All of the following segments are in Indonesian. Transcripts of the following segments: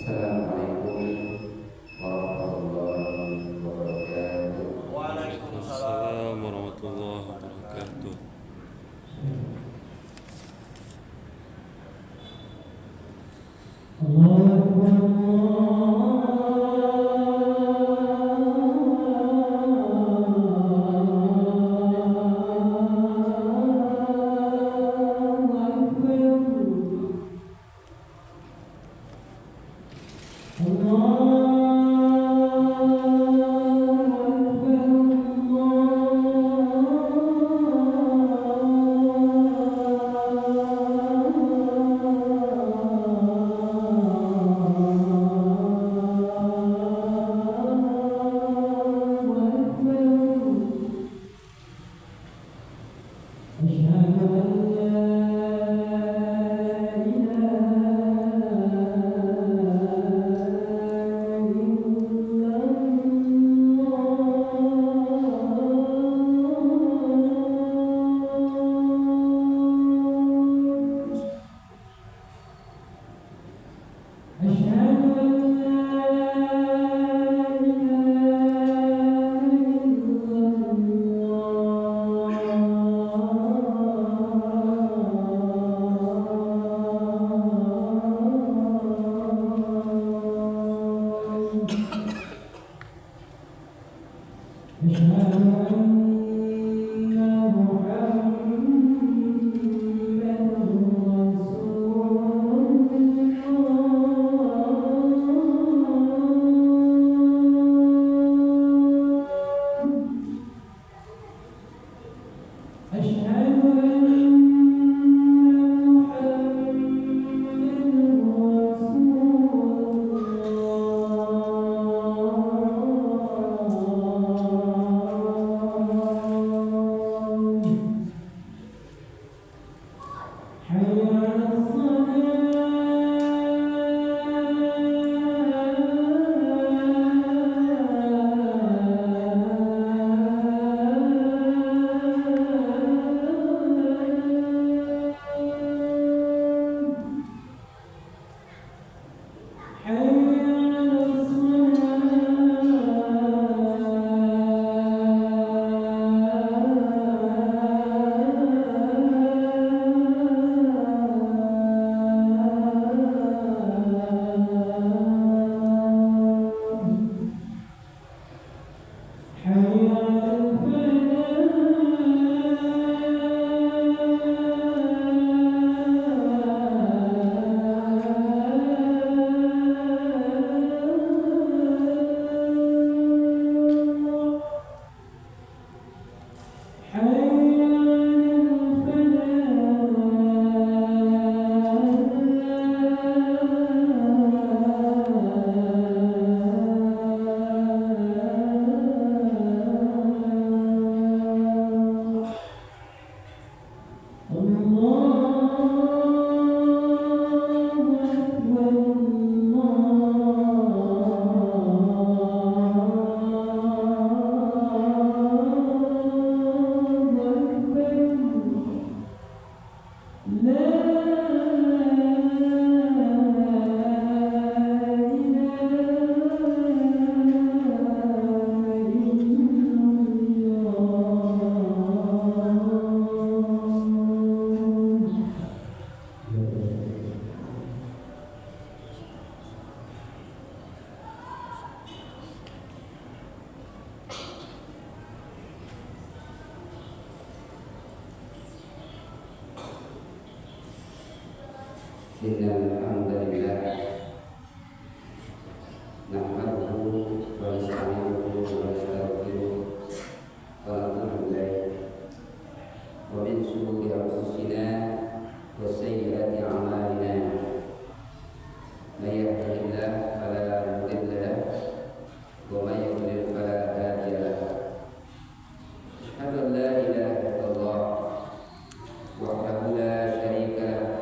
Assalamualaikum warahmatullahi wabarakatuh. Waalaikumsalam warahmatullahi wabarakatuh. Innal hamdalillah nahmaduhu wa nasta'inuhu wa nastaghfiruh wa natubu ilaih wa min shururi anfusina wa sayyiati a'malina may yahdihillahu fala mudilla lahu wa may yudlil fala hadiya lahu asyhadu an la ilaha illallah wahdahu la syarika lahu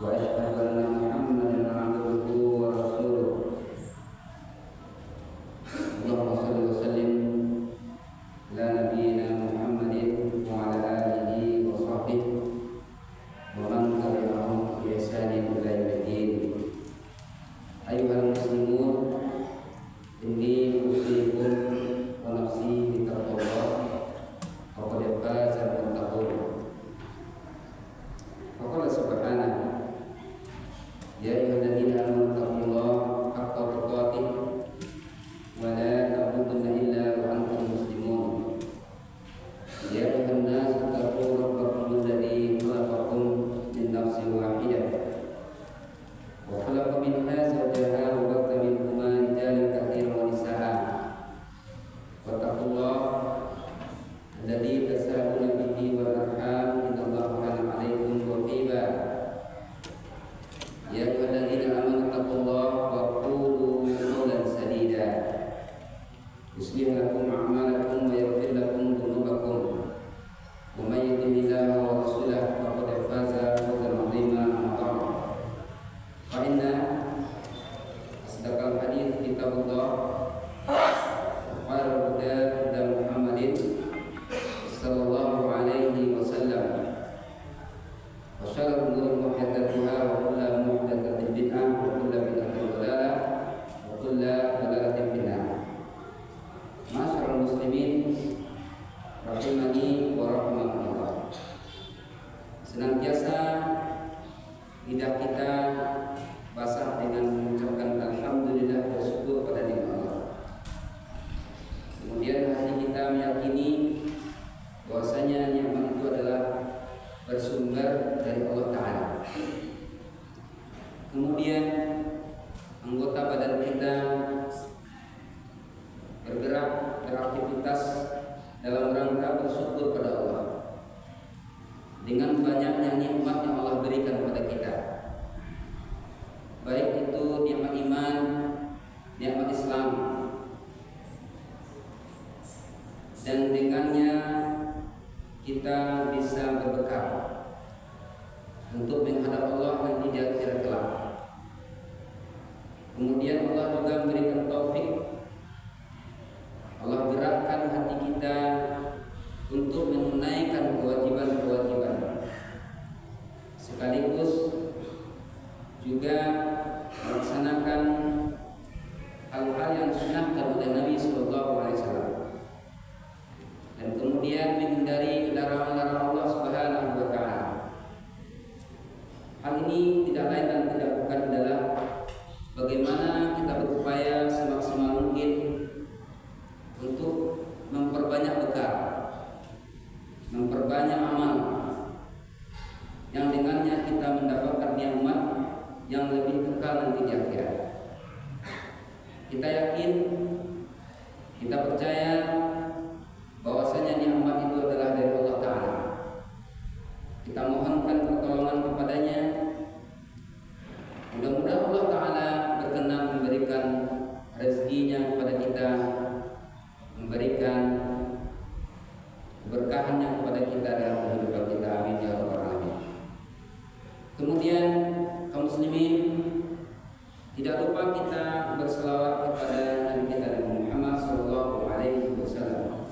wa asyhadu anna Muhammadan 'abduhu wa rasuluh. Allahumma shalli wa sallim ala nabiyyina Muhammadin wa ala alihi wa sahbihi wa man tabi'ahum bi ihsanin ila yaumil din. anggota badan kita bergerak, beraktivitas dalam rangka bersyukur pada Allah dengan banyaknya nikmat yang Allah berikan kepada kita, baik itu nikmat iman, nikmat Islam, dan dengannya kita bisa berbekal untuk menghadap Allah nanti di akhirat kelak. Kemudian Allah juga memberikan taufik, Allah gerakkan hati kita untuk menunaikan kewajiban-kewajiban, sekaligus juga melaksanakan hal-hal yang disunahkan oleh Nabi Sallallahu Alaihi Wasallam, dan kemudian menghindari larangan-larangan Allah Subhanahu Wa Taala. Hal ini tidak lain dan tidak bukan adalah bagaimana kita berupaya semaksimal mungkin untuk memperbanyak bekal, memperbanyak amal yang dengannya kita mendapatkan nikmat yang lebih kekal nanti di akhirat. Kita yakin, kita percaya bahwasanya nikmat itu adalah dari Allah Ta'ala. Kita mohonkan pertolongan kepadanya. Mudah-mudahan Allah Ta'ala berkenan memberikan rezekinya kepada kita, memberikan keberkahannya kepada kita dalam kehidupan kita. Amin ya rabbal alamin. Kemudian kaum muslimin, tidak lupa kita berselawat kepada Nabi kita Muhammad sallallahu alaihi wasallam,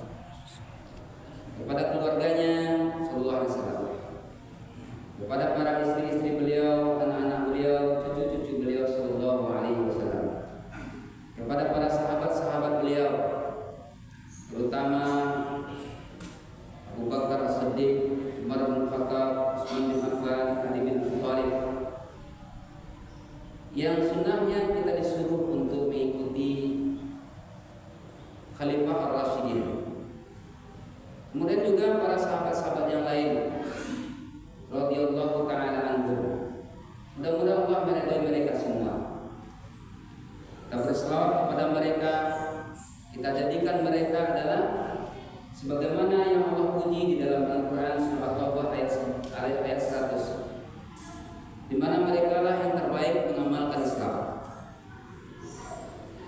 kepada keluarganya sallallahu alaihi wasallam, kepada para istri-istri beliau, anak-anak beliau, cucu-cucu beliau sallallahu alaihi wasallam, kepada para sahabat-sahabat beliau, terutama Abu Bakar As-Siddiq, Umar bin Khattab, Utsman bin Affan, Ali bin Abi Thalib, yang sunnahnya kita disuruh untuk mengikuti Khalifah Ar-Rasyidin. Kemudian juga para sahabat-sahabat yang lain radhiyallahu ta'ala anhum. Mudah-mudahan Allah meridai mereka semua. Kita berselawat kepada mereka, kita jadikan mereka adalah sebagaimana yang Allah puji di dalam Al-Quran surah Taubah ayat 100, di mana mereka lah yang terbaik mengamalkan Islam,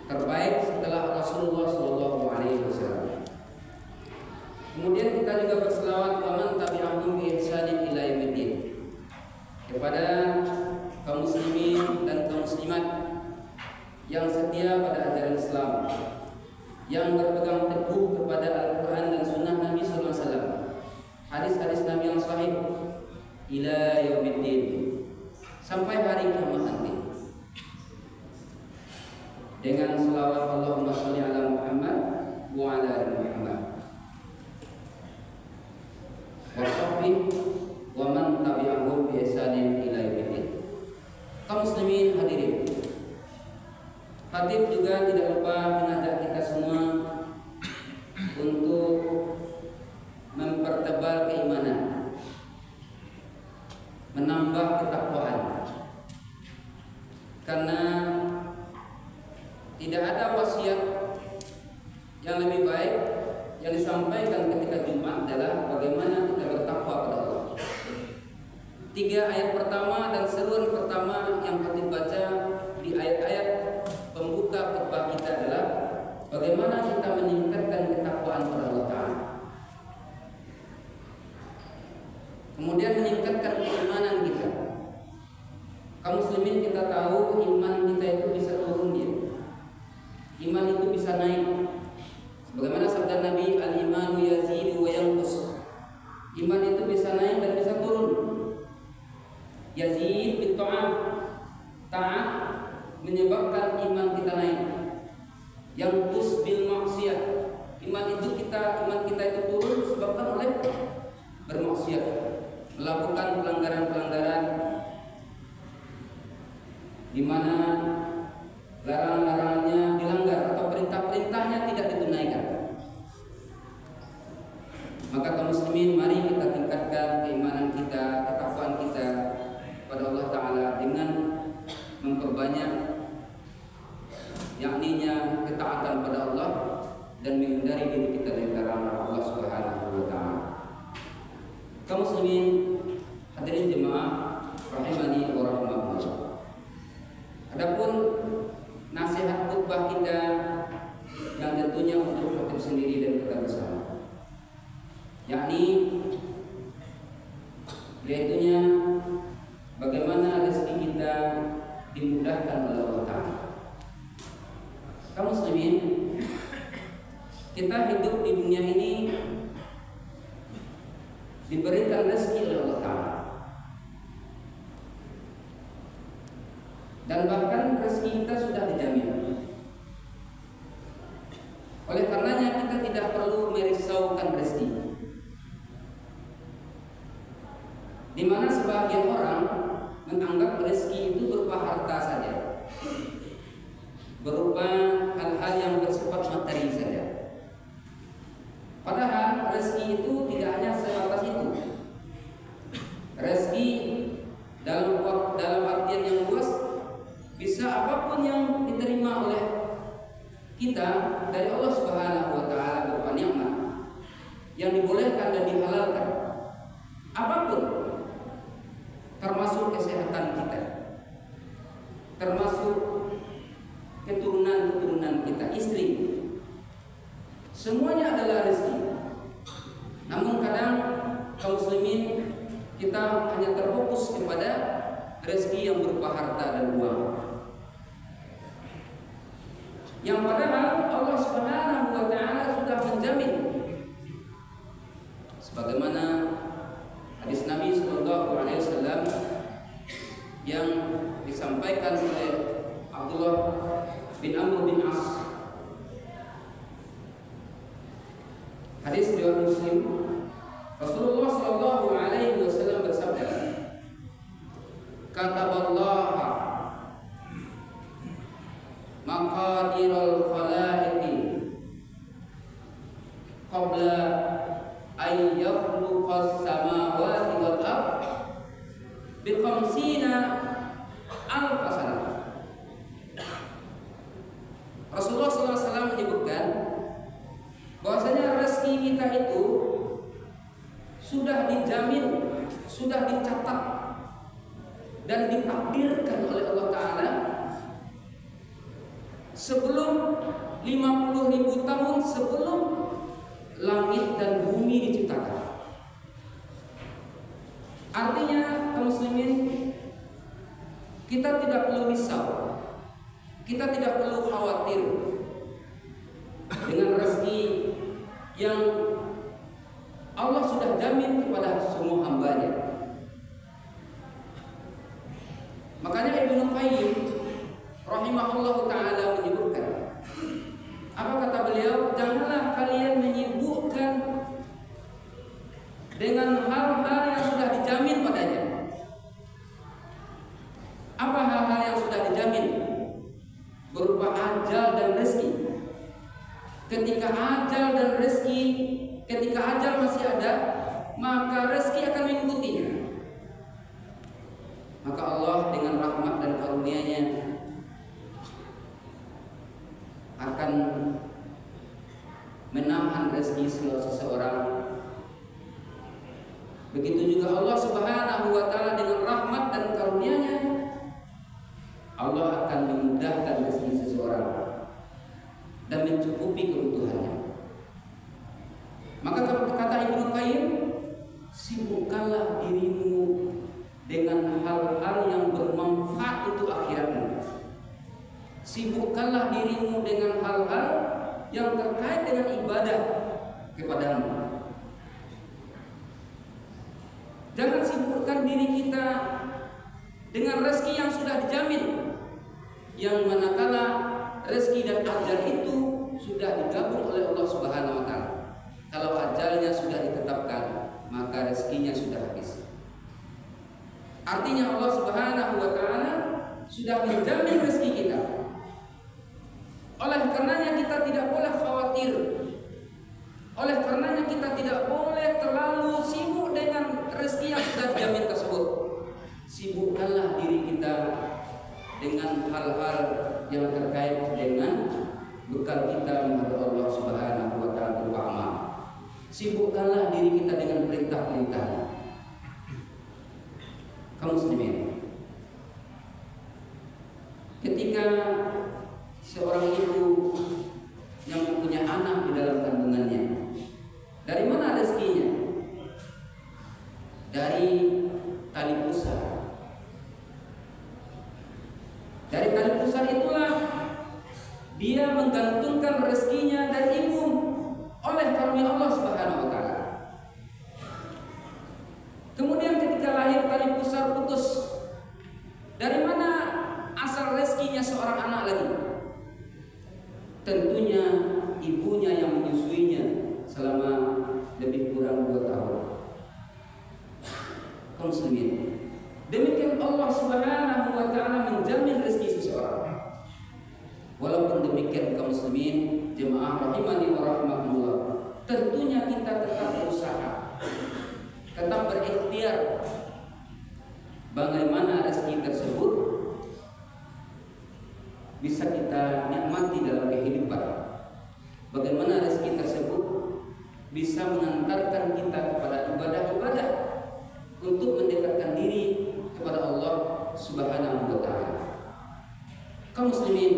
terbaik setelah Rasulullah Shallallahu Alaihi Wasallam. Kemudian kita juga berselawat wa man tabi'ahum bi ihsanin ila yaumiddin, kepada kaum muslimin dan kaum muslimat yang setia pada ajaran Islam, yang berpegang teguh kepada Al-Quran dan Sunnah Nabi Sallallahu Alaihi Wasallam, hadis-hadis Nabi yang sahih, ila yaumiddin, sampai hari kiamat nanti, dengan selawat Allahumma sholli ala Muhammad wa ala ali Muhammad wa sahbihi wa man tabi'ahum bi ihsanin ila yaumiddin. Kaum muslimin hadirin, Khatib juga tidak lupa mengajak kita semua untuk mempertebal keimanan, menambah ketakwaan, karena tidak ada wasiat yang lebih baik yang disampaikan ketika Jumat adalah bagaimana kita bertakwa kepada Allah. 3 ayat pertama dan seruan pertama yang Khatib baca di ayat-ayat pembuka khutbah kita adalah bagaimana kita meningkatkan ketakwaan kepada Allah Ta'ala, kemudian meningkatkan keimanan kita. Kaum muslimin, kita tahu iman kita itu bisa turun dia, iman itu bisa naik. Sebagaimana sabda Nabi, al-imanu yazidu wa yanqus, iman itu bisa naik dan bisa turun. Yazid bil ta'at, taat menyebabkan iman kita naik. Yanqus bil maksiyah, iman kita itu turun disebabkan oleh bermaksiat, melakukan pelanggaran-pelanggaran di mana larangan-larangannya dilanggar atau perintah-perintahnya tidak ditunaikan. Maka kaum muslimin, mari kita tingkatkan keimanan kita, ketakwaan kita kepada Allah Ta'ala dengan memperbanyak yakninya ketaatan pada Allah dan menghindari diri kita dari larangan Allah Subhanahu wa taala. Kaum muslimin, hadirin jemaah rahimani wa rahimakumullah. Adapun nasihat khutbah kita yang tentunya untuk khatib sendiri dan kita bersama, yakni yaitunya bagaimana rezeki kita dimudahkan oleh Allah Ta'ala. Kaum muslimin, kita hidup di dunia ini diberikan rezeki oleh Allah Ta'ala, dan bahkan rezeki kita sudah dijamin. Oleh karenanya kita tidak perlu merisaukan rezeki, di mana sebagian orang menganggap rezeki itu berupa harta saja, berupa hal-hal yang bersifat materi saja. Padahal rezeki itu tidak hanya sebatas itu. Rezeki dalam artian yang luas bisa apapun yang diterima oleh kita dari Allah Subhanahu wa taala berupa nikmat yang dibolehkan dan dihalalkan. Apapun, termasuk kesehatan kita, termasuk keturunan kita, istri, semuanya adalah rezeki. Namun kadang kaum muslimin kita hanya terfokus kepada rezeki yang berupa harta dan uang, yang padahal Allah Subhanahu wa taala sudah menjamin, sebagaimana hadis Nabi sallallahu alaihi wasallam yang disampaikan oleh Abdullah bin Amr bin As. Hadis riwayat Muslim, Rasulullah sallallahu alaihi wasallam bersabda, "Kataballaha maqadirul khalaiqi qabla an yakhluqas samawati wal ardh bi 50 alf sanah." Rasulullah SAW menyebutkan bahwasanya rezeki kita itu sudah dijamin, sudah dicatat dan ditakdirkan oleh Allah Ta'ala sebelum 50.000 tahun sebelum langit dan bumi diciptakan. Artinya kaum muslimin, kita tidak perlu risau, kita tidak perlu khawatir dengan rezeki yang Allah sudah jamin kepada semua hambanya. Makanya Ibnu Qayyim rahimahullahu ta'ala menyebutkan, apa kata beliau? Janganlah kalian menyibukkan dengan hal-hal yang sudah dijamin padanya. Apa hal-hal yang sudah dijamin? Berupa ajal dan rezeki. Ketika ajal dan rezeki, ketika ajal masih ada, maka rezeki akan mengikutinya. Maka Allah dengan rahmat dan karunia-Nya akan menahan rezeki seseorang. Begitu juga Allah Subhanahu wa taala dengan rahmat dan karunia-Nya, Allah akan memudahkan rezeki seseorang dan mencukupi kebutuhannya. Maka kata Ibnu Qayyim, sibukkanlah dirimu dengan hal-hal yang bermanfaat untuk akhiratmu. Sibukkanlah dirimu dengan hal-hal yang terkait dengan ibadah kepadamu. Jangan sibukkan diri kita dengan rezeki yang sudah dijamin, yang manakala rezeki dan ajal itu sudah digabung oleh Allah Subhanahu wa taala. Kalau ajalnya sudah ditetapkan, maka rezekinya sudah habis. Artinya Allah Subhanahu wa taala sudah menjamin rezeki kita. Oleh karenanya kita tidak boleh khawatir. Oleh karenanya kita tidak boleh terlalu sibuk dengan rezeki yang sudah dijamin tersebut. Sibukkanlah diri kita dengan hal-hal hal yang terkait dengan bekal kita menghadap Allah Subhanahu wa taala berupa amal. Sibukkanlah diri kita dengan perintah-perintahnya. Kaum muslimin, ketika seorang ibu yang mempunyai anak di dalam kandungannya, dari mana rezekinya? Dari tali pusar. Dari tali pusar itulah dia menggantungkan rezekinya dari ibu oleh karunia Allah Subhanahu wa taala. Kemudian ketika lahir tali pusar putus, dari mana asal rezekinya seorang anak lagi? Tentunya ibunya yang menyusuinya selama lebih kurang 2 tahun. Kaum muslimin, demikian Allah Subhanahu wa taala menjamin rezeki seseorang. Walaupun demikian kaum muslimin, jemaah rahimani wa rahimakumullah, tentunya kita tetap berusaha, tetap berikhtiar bagaimana rezeki tersebut bisa kita nikmati dalam kehidupan. Bagaimana rezeki tersebut bisa mengantarkan kita kepada ibadah-ibadah untuk mendekatkan diri kepada Allah Subhanahu wa taala. Kaum muslimin,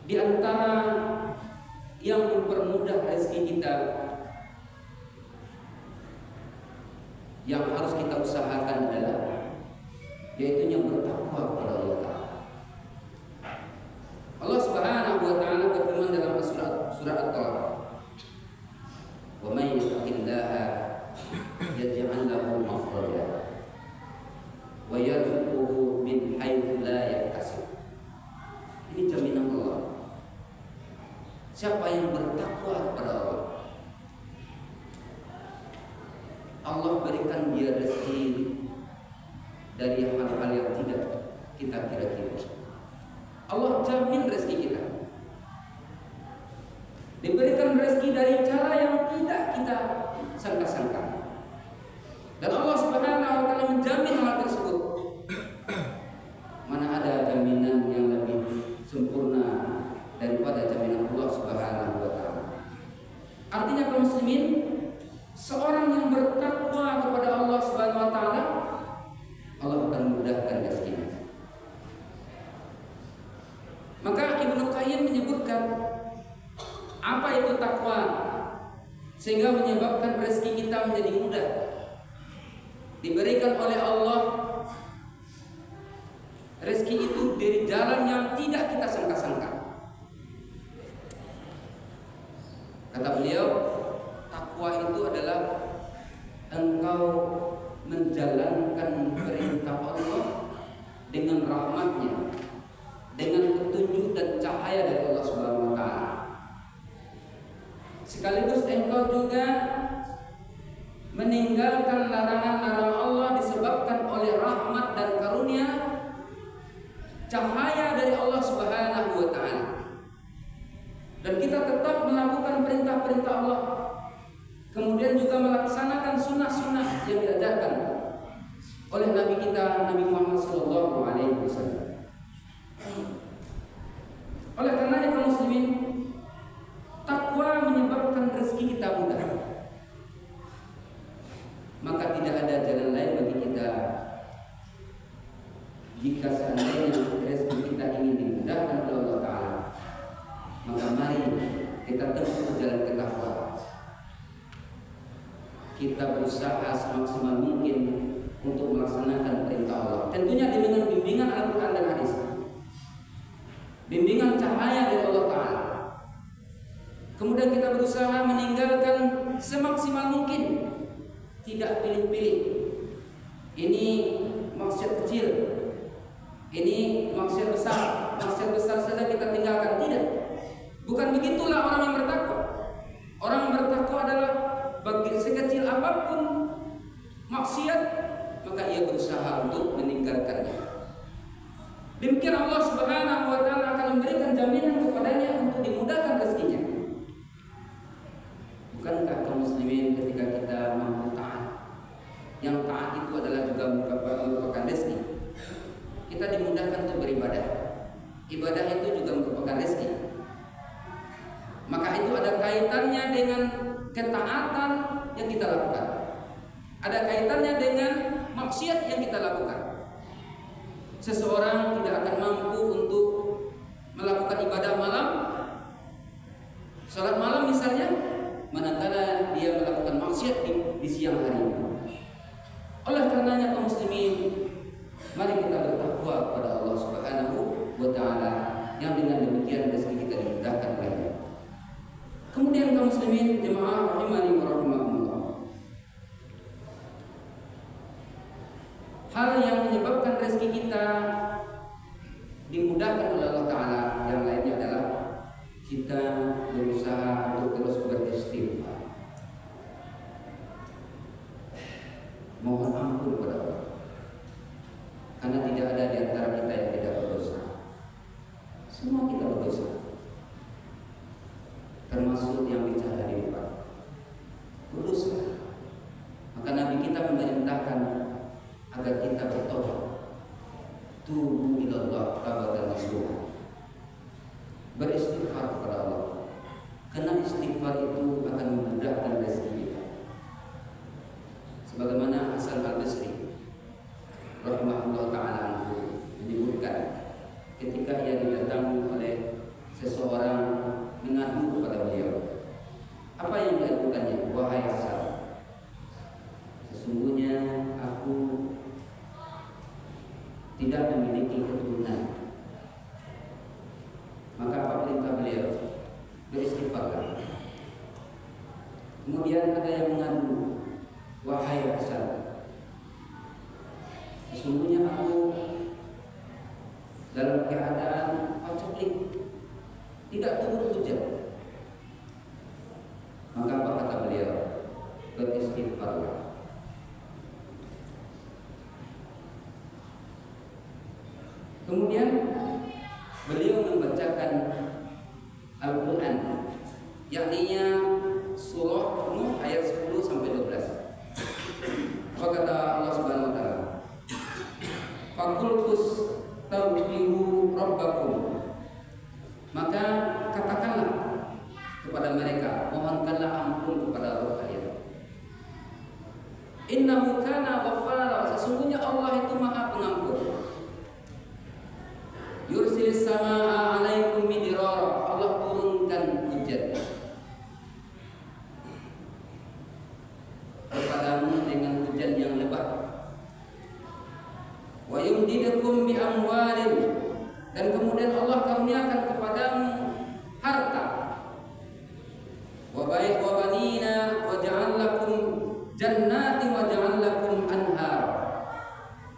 di antara yang mempermudah rezeki kita yang harus kita usahakan adalah yaitu yang bertakwa kepada Allah Ta'ala. Allah Subhanahu wa taala berfirman dalam surat At-Talaq, "Wa may yattaqillaha yaj'al lahu makhraja wa yarzuquhu min haitsu la yahtasib." Ini jaminan Allah. Siapa yang bertakwa kepada Allah, Allah berikan dia rezeki dari hal-hal yang tidak kita kira-kira. Allah jamin rezeki kita. Diberikan rezeki dari cara yang tidak kita sangka-sangka. Dan Allah Subhanahu wa taala menjamin hal tersebut. Mana ada jaminan yang lebih sempurna daripada jaminan Allah Subhanahu wa taala. Artinya kaum muslimin, seorang yang bertakwa kepada Allah Subhanahu wa taala, Allah akan memudahkan rezekinya. Maka Ibnu Qayyim menyebutkan apa itu takwa sehingga menyebabkan rezeki kita menjadi mudah, diberikan oleh Allah. Rezeki itu dari jalan yang tidak kita sangka-sangka. Kata beliau, takwa itu adalah engkau menjalankan perintah Allah dengan rahmatnya, dengan petunjuk dan cahaya dari Allah Subhanahu wa taala. Sekaligus engkau juga meninggalkan larangan-larangan Allah disebabkan oleh rahmat dan karunia cahaya dari Allah Subhanahu wa taala. Dan kita tetap melakukan perintah-perintah Allah, kemudian juga melaksanakan sunnah-sunnah yang diajarkan oleh Nabi kita, Nabi Muhammad SAW. Oleh karenanya kaum muslimin, takwa menyebabkan rezeki kita mudah. Maka tidak ada jalan lain bagi kita jika seandainya rezeki kita ingin dimudahkan oleh Allah Ta'ala. Maka mari kita tempuh jalan ketakwaan. Kita berusaha semaksimal mungkin untuk melaksanakan perintah Allah. Tentunya dengan bimbingan Al-Quran dan Hadis, bimbingan cahaya dari Allah Ta'ala. Kemudian kita berusaha meninggalkan semaksimal mungkin, tidak pilih-pilih. Ini maksiat kecil, ini maksiat besar. Maksiat besar saja kita tinggalkan. Tidak, bukan begitulah orang yang bertakwa. Orang yang bertakwa adalah bagi sekecil apapun maksiat, maka ia berusaha untuk meninggalkannya. Demikian Allah Subhanahu wa taala akan memberikan jaminan kepadanya untuk dimudahkan rezekinya. Bukankah kaum muslimin ketika kita mampu taat, yang taat itu adalah juga merupakan rezeki, kita dimudahkan untuk beribadah. Ibadah itu juga merupakan rezeki. Maka itu ada kaitannya dengan ketaatan yang kita lakukan. Ada kaitannya dengan maksiat yang kita lakukan. Seseorang tidak akan mampu untuk melakukan ibadah malam, salat malam misalnya, manakala dia melakukan maksiat di siang hari. Oleh karenanya kaum muslimin, mari kita bertakwa kepada Allah Subhanahu wa taala, yang dengan demikian rezeki kita dimudahkan olehnya. Kemudian kaum muslimin jemaah rahimani wa rahimakumullah, hal yang menyebabkan rezeki kita dimudahkan oleh Allah taala yang lainnya adalah kita berusaha untuk terus beristighfar, mohon ampun kepada Allah, karena tidak ada di antara kita yang tidak berdosa. Semua kita berdosa, termasuk yang bicara di depan berdosa. Maka Nabi kita memerintahkan agar kita bertobat, tubu ilallah taubatan nasuha, beristighfar kepada Allah, karena istighfar itu akan memudahkan rezeki kita. Sebagaimana Hasan al-Basri rahimahullah ta'ala anhu menyebutkan, ketika ia didatangi oleh seseorang mengadu kepada beliau, apa yang diadukannya? Wahai Hasan, sesungguhnya aku tidak memiliki keturunan. Maka apa perintah beliau? Beristighfarlah. Kemudian ada yang mengadu, wahai Hasan, sesungguhnya aku dalam keadaan paceklik, tidak turun hujan. Maka apa kata beliau? Beristighfarlah. Kemudian beliau membacakan Al-Quran, yakninya surah Nuh ayat 10 sampai 12. Apa kata Allah Subhanahu wa taala? Faqul tastaghfiru rabbakum. Maka katakanlah kepada mereka, mohonkanlah ampun kepada Rabb kalian. Innahu kana ghaffara, sesungguhnya Allah itu Maha Pengampun. Yursilis samaa 'alaikum midrara, Allah turunkan hujan kepadamu dengan hujan yang lebat. Wa yumdidukum bi amwalin, dan kemudian Allah karuniakan kepadamu harta. Wa banina wa ja'al lakum jannatin wa ja'al lakum anhar,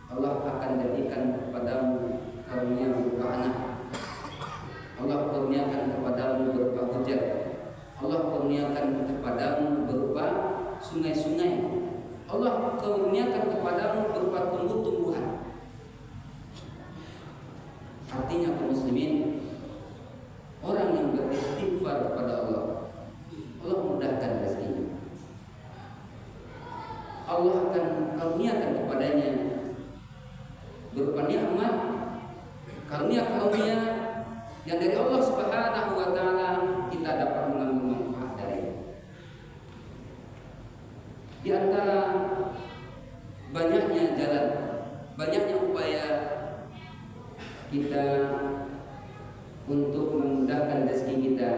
Allah akan jadikan kepadamu karunia berupa anak. Allah kurniakan kepadamu berupa hujan. Allah kurniakan kepadamu berupa sungai-sungai. Allah kurniakan kepadamu berupa tumbuh-tumbuhan. Artinya kaum muslimin, orang yang beristighfar kepada Allah, Allah mudahkan rezekinya. Allah akan kurniakan kepadanya berupa nikmat, karunia-karunia yang dari Allah Subhanahu wa taala kita dapat mengambil manfaat darinya. Di antara banyaknya jalan, banyaknya upaya kita untuk memudahkan rezeki kita,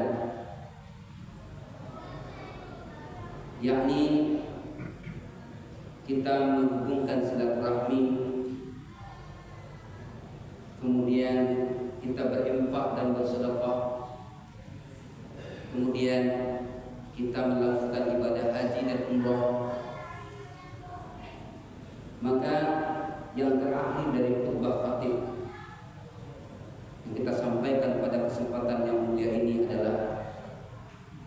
yakni kita menghubungkan silaturahmi, kemudian kita berinfak dan bersedekah, kemudian kita melakukan ibadah haji dan umrah. Maka yang terakhir dari khutbah khatib yang kita sampaikan pada kesempatan yang mulia ini adalah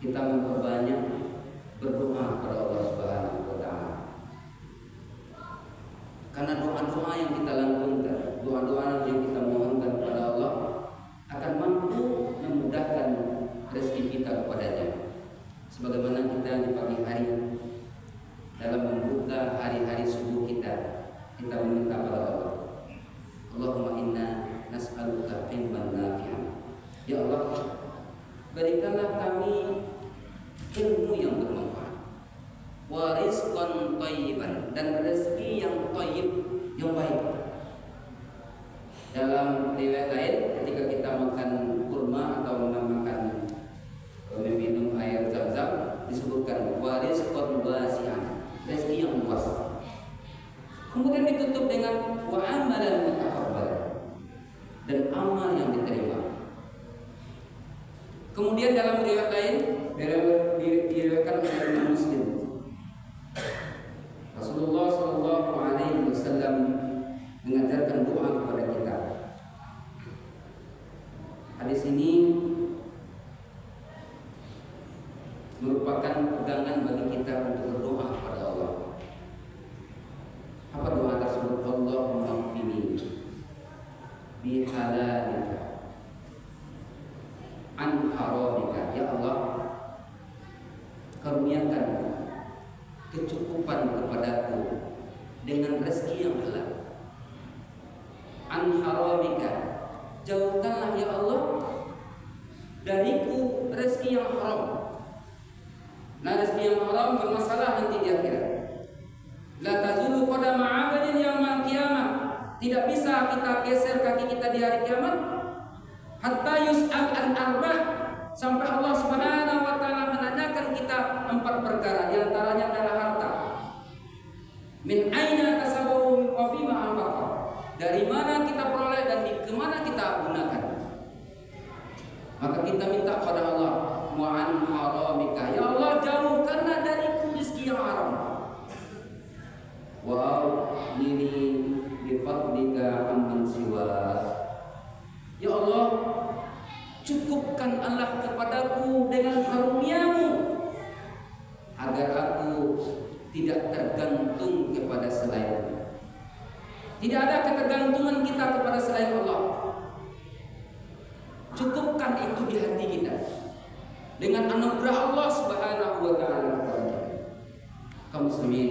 kita memperbanyak berdoa kepada Allah Subhanahu wa taala. Karena doa-doa yang kita lantunkan, doa-doa yang kita mohonkan kepada Allah akan mampu memudahkan rezeki kita kepadanya. Sebagaimana kita di pagi hari dalam membuka hari-hari subuh kita meminta kepada Allah, Allahumma inna nas'aluka ilman nafi'an Ya Allah, berikanlah kami ilmu yang bermanfaat, wa rizqan thayyiban, dan rezeki yang thayyib, yang baik. Dalam riwayat lain, ketika kita makan kurma atau makan minum air zam-zam, disebutkan wa rizqan wasi'an, rezeki yang luas. Kemudian ditutup dengan wa amalan mutaqabbalan, dan amal yang diterima. Kemudian dalam riwayat lain diriwayatkan oleh Imam Muslim, Rasulullah Shallallahu Alaihi Wasallam mengajarkan doa kepada kita. Hadis ini merupakan pegangan bagi kita untuk berdoa kepada Allah. Apa doa tersebut? Allahumma qfini bi halalika an haramika. Ya Allah, karuniakan kecukupan kepadaku dengan rezeki yang halal. An haramika, jauhkanlah ya Allah dariku rezeki yang haram. Nah, rezeki yang haram bermasalah nanti di akhirat. La tazulu qadama 'abdin yaumil qiyamah. Tidak bisa kita geser kaki kita di hari kiamat hatta yus'al an arba', sampai Allah Subhanahu wa taala menanyakan kita 4 perkara, di antaranya adalah harta. Min aina kasabahu wa fima anfaqa. Dari mana kita peroleh dan di kemana kita gunakan. Maka kita minta pada Allah, wa an haramika. Ya Allah, jauhkanlah dariku rezeki yang haram. Wa nini bi fadlika amman siwa. Ya Allah, cukupkan Allah kepadaku dengan karunia-Mu agar aku tidak tergantung kepada selain. Tidak ada ketergantungan kita kepada selain Allah. Cukupkan itu di hati kita dengan anugerah Allah Subhanahu wa taala kepada kita. Kaum muslimin,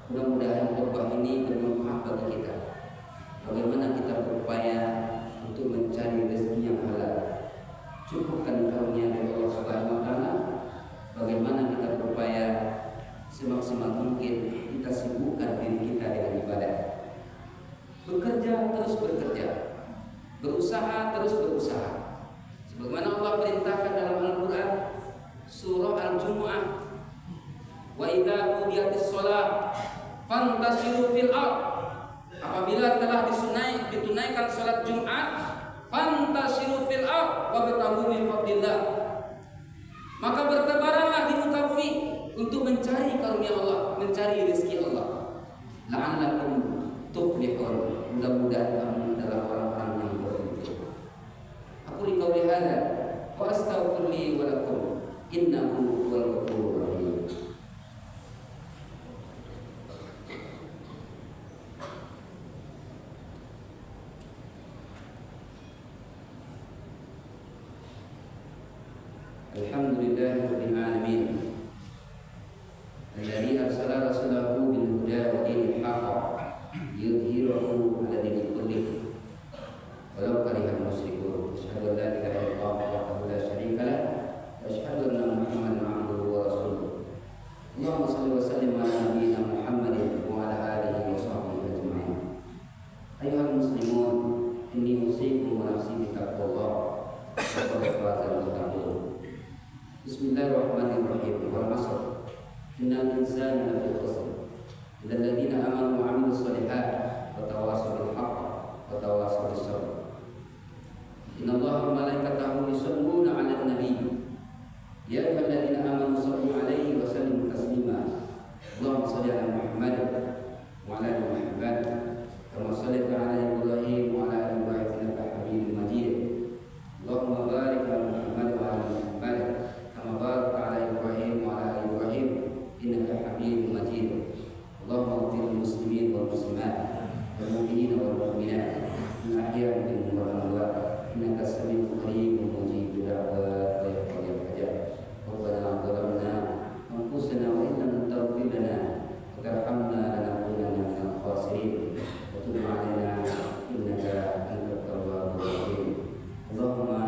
mudah-mudahan khutbah ini bermanfaat bagi kita. Bagaimana kita berupaya untuk mencari rezeki yang halal. Cukupkan karunia dari Allah Subhanahu wa taala. Bagaimana kita berupaya semaksimal mungkin kita sibukkan diri kita dengan ibadah. Bekerja terus bekerja, berusaha terus berusaha. Sebagaimana Allah perintahkan dalam Al-Quran surah Al-Jumu'ah, wa idza qudiyatis shalah fantasiru fil ardh. Apabila telah ditunaikan salat Jumat, fantasiru fil ardh wabtaghu min fadlillah. Maka bertebaranlah di muka bumi untuk mencari karunia Allah, mencari rezeki Allah. La'allakum tuflihun. Mudah-mudahan kamu adalah orang-orang yang beruntung. Aku liqauli hadza wa astaghfirullahi wa lakum innahu huwal ghafurur rahim. Alhamdulillahirabbil alamin. Alladzi arsala rasulahu bil huda wa dinil haqq yudhhiruhu 'ala dini kullih walau karihal musyrikun. Asyhadu an la ilaha illallah wahdahu la syarika lah wa asyhadu anna Muhammadan 'abduhu wa rasuluh. Allahumma shalli wa sallim ala nabiyyina Muhammadin wa ala alihi wa sahbihi ajma'in. Ayyuhal muslimun, inni usikum wa nafsi bi taqwallah wa qad fazal muttaqun. Bismillahirrahmanirrahim. Wal 'asr innal insana lafi khusr illa alladziina aamanu wa 'amilus shalihaati wa tawassaw bil haqq wa tawassaw bis sabr. Innallaha wa malaikatahu yusholluna 'alan nabiy ya ayyuhalladziina aamanu shallu 'alaihi wa sallimu taslima. Allahumma shalli 'ala Muhammad wa 'ala ali Muhammad kama shallaita 'ala Ibrahim wa 'ala ali Ibrahim innaka Hamidum Majid. Allahumma barik 'ala Muhammad wa 'ala ali Muhammad kama barakta 'ala Ibrahim wa 'ala ali Ibrahim innaka Hamidum Majid. Allahumma ighfir lil muslimin wal muslimat wal mu'minina wal mu'minat al-ahya'i minhum wal amwat innaka sami'un qaribun mujibud da'wat wa yaqdir hajat. Rabbana zalamna anfusana wa in lam taghfir lana wa tarhamna lanakunanna minal khasirin wa tub 'alaina innaka antat tawwabur rahim. Allahumma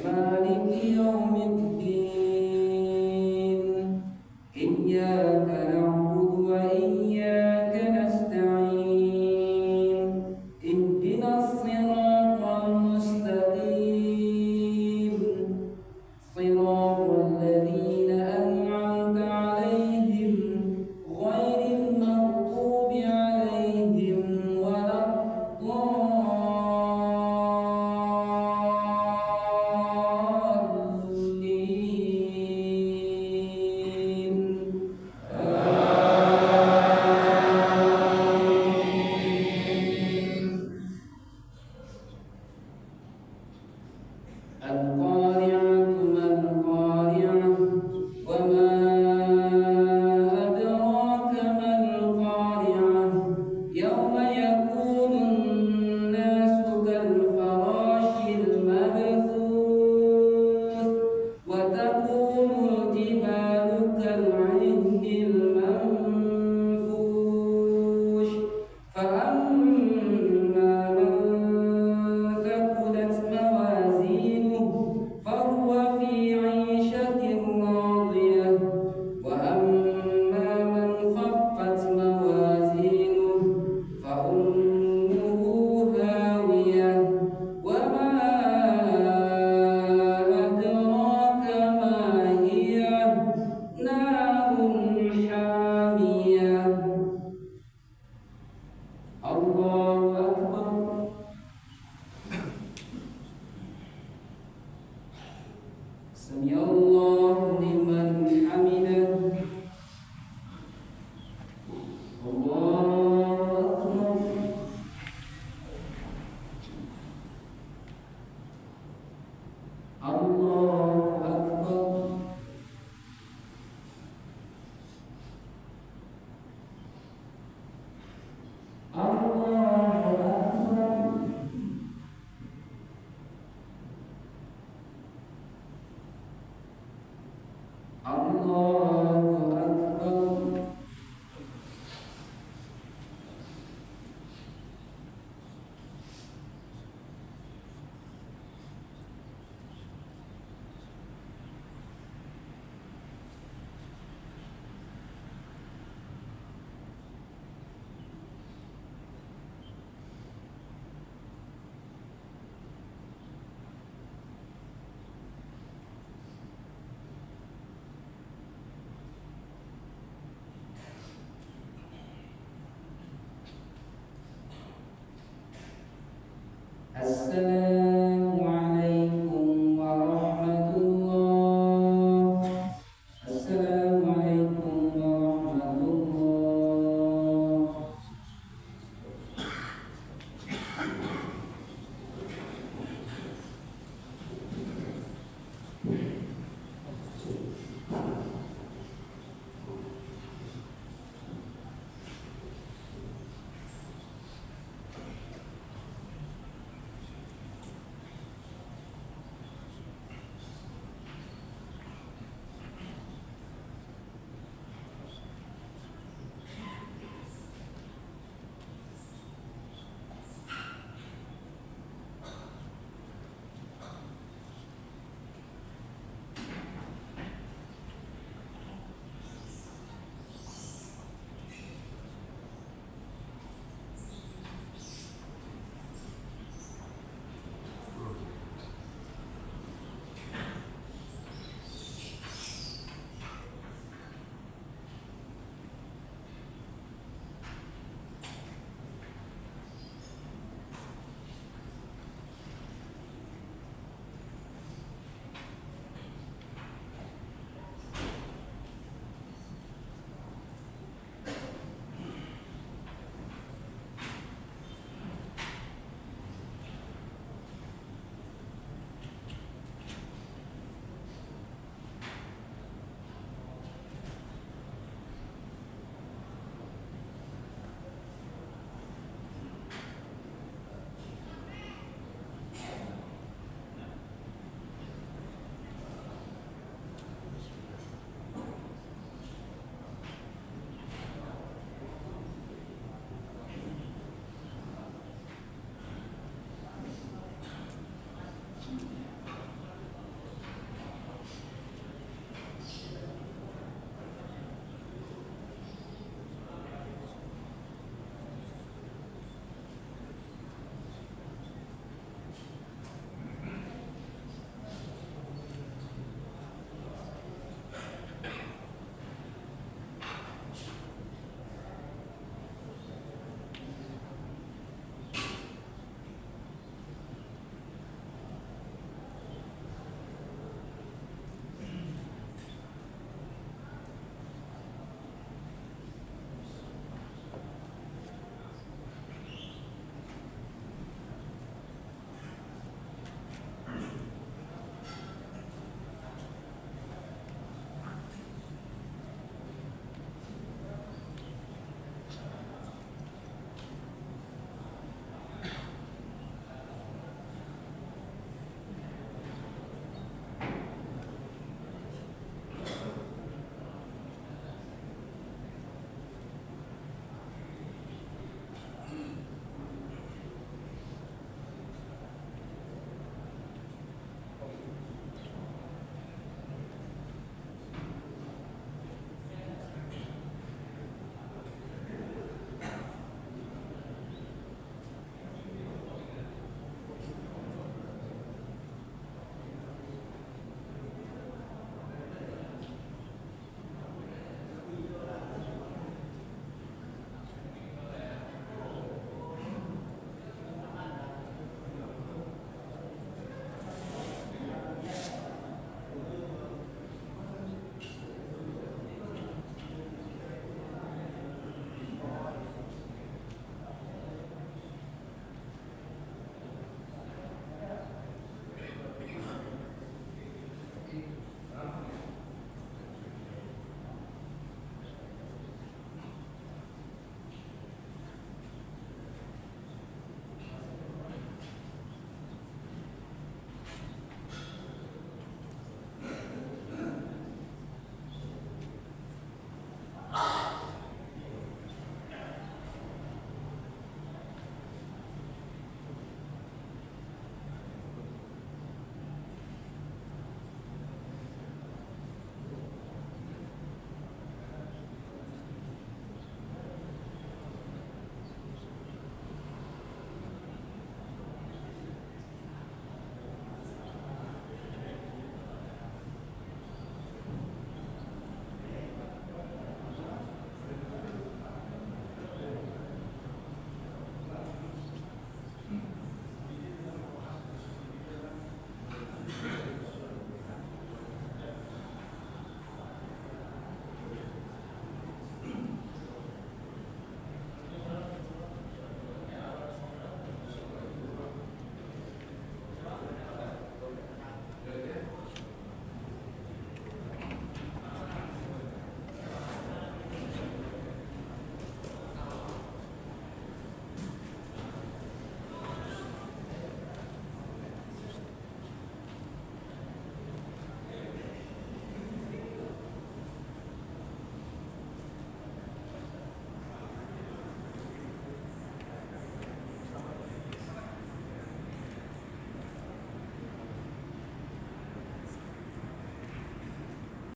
مالك يوم الدين الذين أنعمت عليهم غير المغضوب عليهم ولا الضالين. القارعة ما القارعة وما أدراك ما القارعة يوم يكون الناس كالفراش المبثوث وتكون الجبال كالعهن المنفوش فأما من ثقلت موازينه فهو في عيشة راضية وأما من خفت موازينه فأمه هاوية وما أدراك ما هي نار حامية. الله أكبر. سمع الله لمن حمده. الله أكبر. الله أكبر. الله أكبر. الله